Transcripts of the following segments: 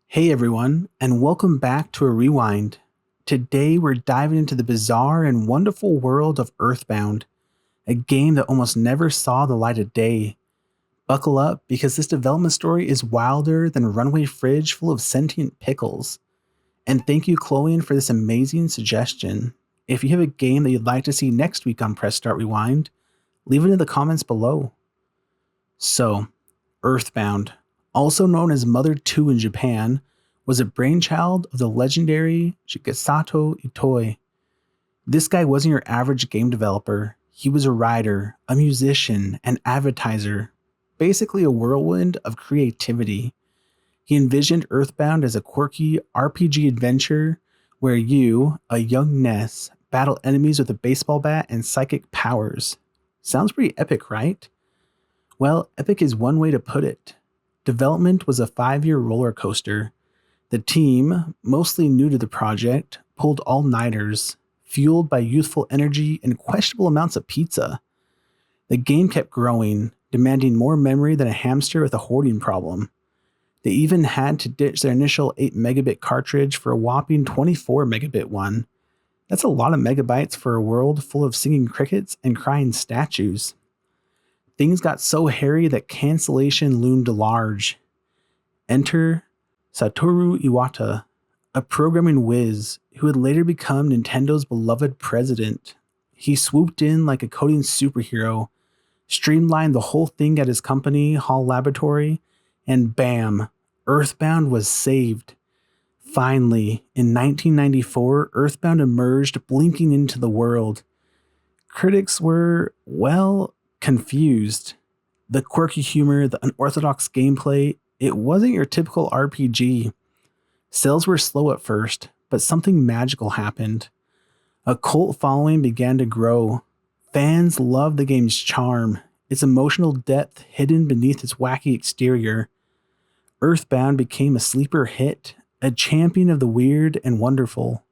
Hey everyone, and welcome back to a rewind. Today we're diving into the bizarre and wonderful world of EarthBound, a game that almost never saw the light of day. Buckle up because this development story is wilder than a runaway fridge full of sentient pickles. And thank you, Chloe, for this amazing suggestion. If you have a game that you'd like to see next week on Press Start Rewind, leave it in the comments below. So, EarthBound, also known as Mother 2 in Japan, was a brainchild of the legendary Shigesato Itoi. This guy wasn't your average game developer. He was a writer, a musician, an advertiser, basically a whirlwind of creativity. He envisioned EarthBound as a quirky RPG adventure where you, a young Ness, battle enemies with a baseball bat and psychic powers. Sounds pretty epic, right? Well, epic is one way to put it. Development was a 5-year roller coaster. The team, mostly new to the project, pulled all-nighters, fueled by youthful energy and questionable amounts of pizza. The game kept growing, demanding more memory than a hamster with a hoarding problem. They even had to ditch their initial 8 megabit cartridge for a whopping 24 megabit one. That's a lot of megabytes for a world full of singing crickets and crying statues. Things got so hairy that cancellation loomed large. Enter Satoru Iwata, a programming whiz who would later become Nintendo's beloved president. He swooped in like a coding superhero, streamlined the whole thing at his company, HAL Laboratory, and bam, EarthBound was saved. Finally, in 1994, EarthBound emerged, blinking into the world. Critics were, well, confused. The quirky humor, the unorthodox gameplay, it wasn't your typical RPG. Sales were slow at first, but something magical happened. A cult following began to grow. Fans loved the game's charm, its emotional depth hidden beneath its wacky exterior. EarthBound became a sleeper hit, a champion of the weird and wonderful.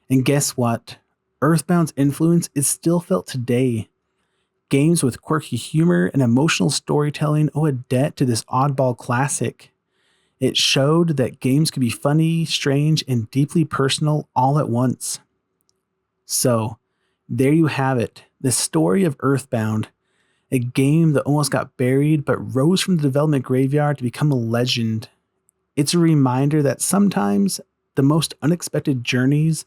And guess what? EarthBound's influence is still felt today. Games with quirky humor and emotional storytelling owe a debt to this oddball classic. It showed that games could be funny, strange, and deeply personal all at once. So, there you have it, the story of EarthBound, a game that almost got buried but rose from the development graveyard to become a legend. It's a reminder that sometimes the most unexpected journeys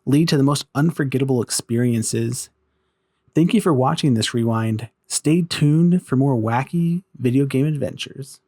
lead to the most unforgettable experiences. Thank you for watching this rewind. Stay tuned for more wacky video game adventures.